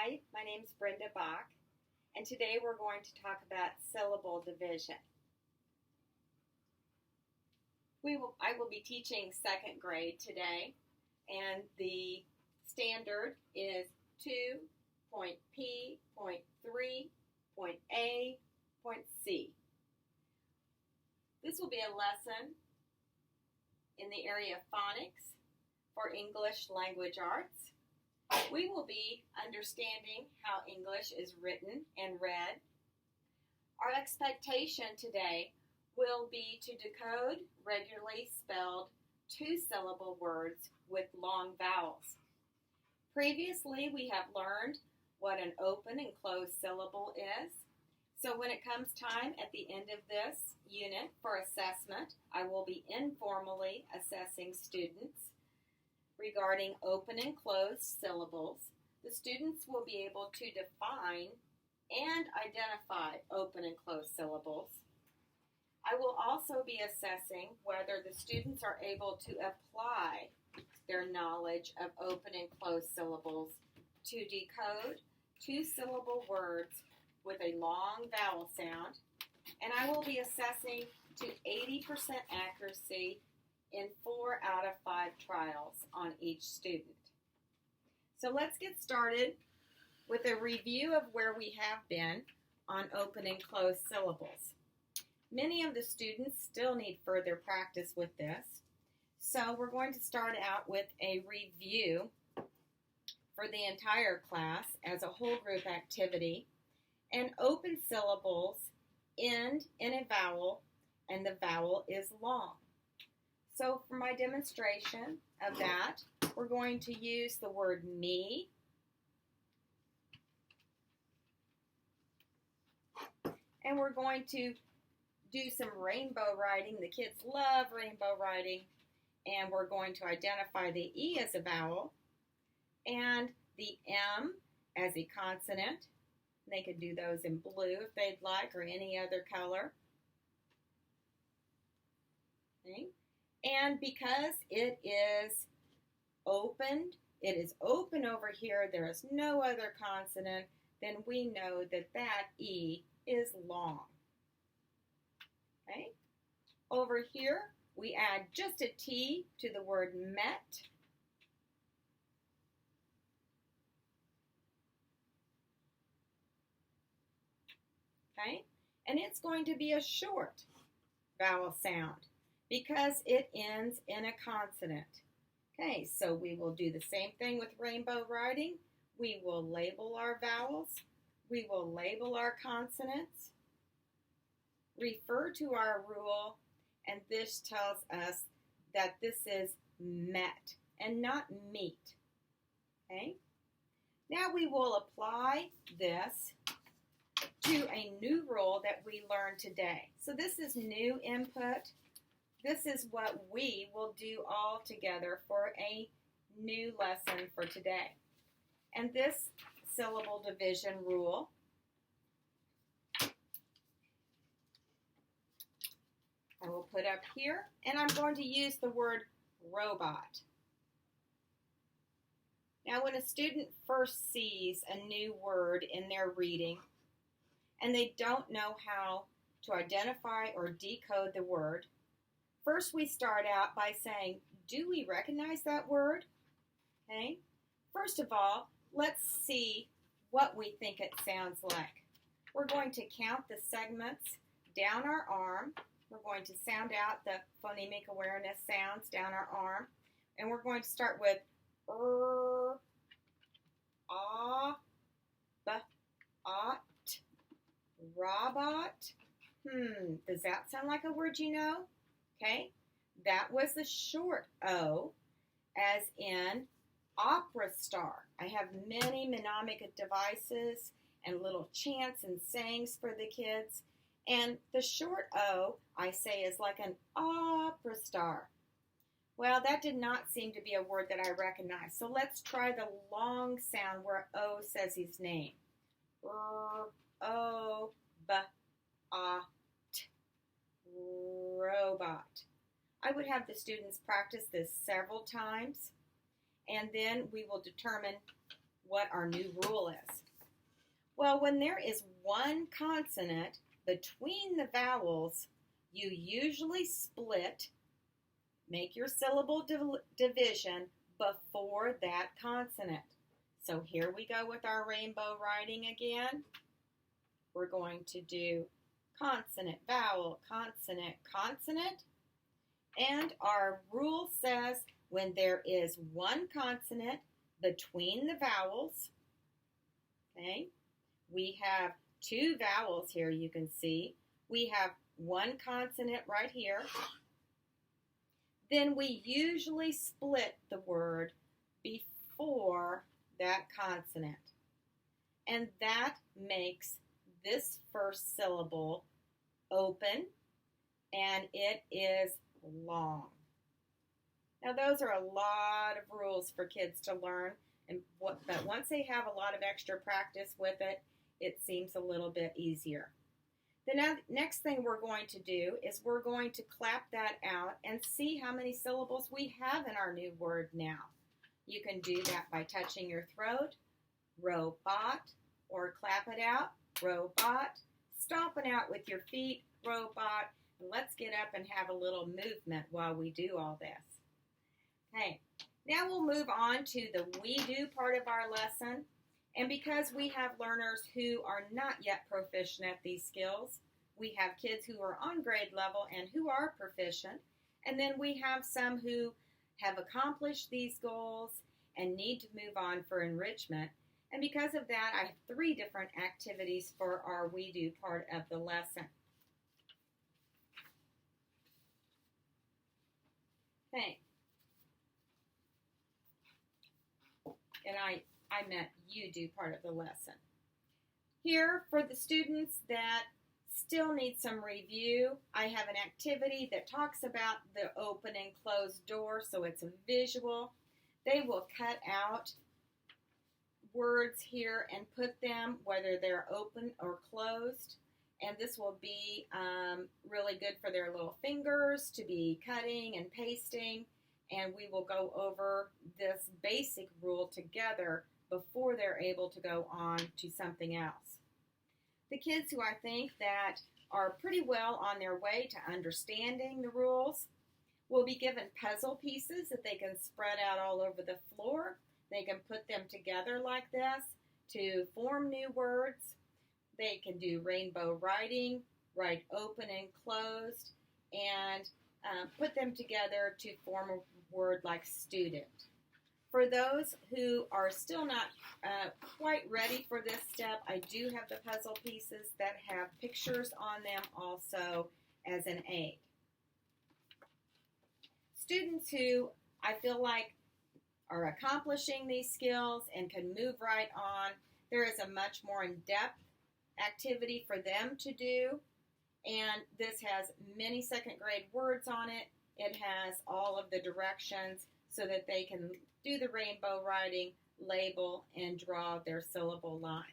Hi, my name is Brenda Bock, and today we're going to talk about syllable division. I will be teaching second grade today, and the standard is 2.P.3.A.C. This will be a lesson in the area of phonics for English language arts. We will be understanding how English is written and read. Our expectation today will be to decode regularly spelled two-syllable words with long vowels. Previously, we have learned what an open and closed syllable is. So when it comes time at the end of this unit for assessment, I will be informally assessing students regarding open and closed syllables. The students will be able to define and identify open and closed syllables. I will also be assessing whether the students are able to apply their knowledge of open and closed syllables to decode two-syllable words with a long vowel sound, and I will be assessing to 80% accuracy in 4 out of 5 trials on each student. So let's get started with a review of where we have been on open and closed syllables. Many of the students still need further practice with this, so we're going to start out with a review for the entire class as a whole group activity. And open syllables end in a vowel, and the vowel is long. So for my demonstration of that, we're going to use the word me, and we're going to do some rainbow writing. The kids love rainbow writing, and we're going to identify the E as a vowel and the M as a consonant. They could do those in blue if they'd like, or any other color. Okay. And because it is opened, it is open over here, there is no other consonant, then we know that that E is long. Okay. Over here, we add just a T to the word met. Okay. And it's going to be a short vowel sound because it ends in a consonant. Okay, so we will do the same thing with rainbow writing. We will label our vowels. We will label our consonants. Refer to our rule, and this tells us that this is met and not meet. Okay? Now we will apply this to a new rule that we learned today. So this is new input. This is what we will do all together for a new lesson for today. And this syllable division rule I will put up here, and I'm going to use the word robot. Now when a student first sees a new word in their reading, and they don't know how to identify or decode the word, first we start out by saying, do we recognize that word? Okay. First of all, let's see what we think it sounds like. We're going to count the segments down our arm. We're going to sound out the phonemic awareness sounds down our arm. And we're going to start with ah, b, ot, robot. Does that sound like a word you know? Okay, that was the short O, as in opera star. I have many mnemonic devices and little chants and sayings for the kids. And the short O, I say, is like an opera star. Well, that did not seem to be a word that I recognize. So let's try the long sound where O says his name. O, b, a, t, robot. I would have the students practice this several times, and then we will determine what our new rule is. Well, when there is one consonant between the vowels, you usually split, make your syllable division before that consonant. So here we go with our rainbow writing again. We're going to do consonant, vowel, consonant, consonant. And our rule says when there is one consonant between the vowels, okay, we have two vowels here you can see. We have one consonant right here. Then we usually split the word before that consonant. And that makes this first syllable open, and it is long. Now those are a lot of rules for kids to learn, but once they have a lot of extra practice with it, it seems a little bit easier. The next thing we're going to do is we're going to clap that out and see how many syllables we have in our new word now. You can do that by touching your throat, robot, or clap it out, robot, stomping out with your feet, robot, and let's get up and have a little movement while we do all this. Okay, now we'll move on to the we do part of our lesson. And because we have learners who are not yet proficient at these skills, we have kids who are on grade level and who are proficient, and then we have some who have accomplished these goals and need to move on for enrichment. And because of that, I have 3 different activities for our we do part of the lesson. Okay. And I meant you do part of the lesson. Here, for the students that still need some review, I have an activity that talks about the open and closed door, so it's a visual. They will cut out words here and put them whether they're open or closed, and this will be really good for their little fingers to be cutting and pasting, and we will go over this basic rule together before they're able to go on to something else. The kids who I think that are pretty well on their way to understanding the rules will be given puzzle pieces that they can spread out all over the floor. They can put them together like this to form new words. They can do rainbow writing, write open and closed, and put them together to form a word like student. For those who are still not quite ready for this step, I do have the puzzle pieces that have pictures on them also as an aid. Students who I feel like are accomplishing these skills and can move right on, there is a much more in-depth activity for them to do, and this has many second grade words on it. It has all of the directions so that they can do the rainbow writing, label, and draw their syllable lines.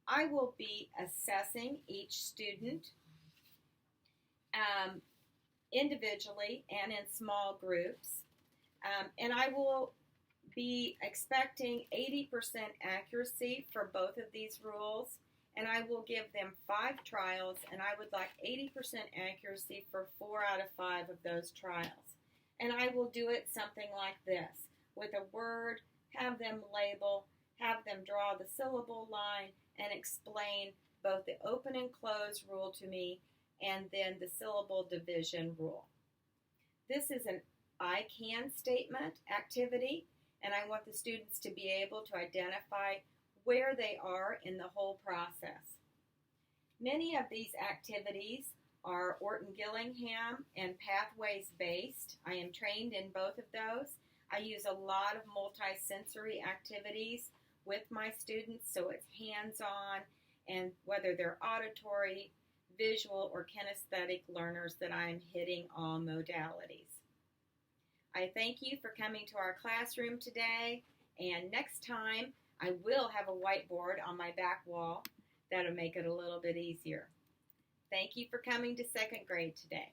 I will be assessing each student individually and in small groups, and I will be expecting 80% accuracy for both of these rules, and I will give them 5 trials, and I would like 80% accuracy for 4 out of 5 of those trials. And I will do it something like this, with a word, have them label, have them draw the syllable line, and explain both the open and close rule to me, and then the syllable division rule. This is an I can statement activity, and I want the students to be able to identify where they are in the whole process. Many of these activities are Orton-Gillingham and Pathways based. I am trained in both of those. I use a lot of multi-sensory activities with my students, so it's hands-on, and whether they're auditory, visual, or kinesthetic learners, that I'm hitting all modalities. I thank you for coming to our classroom today, and next time I will have a whiteboard on my back wall. That'll make it a little bit easier. Thank you for coming to second grade today.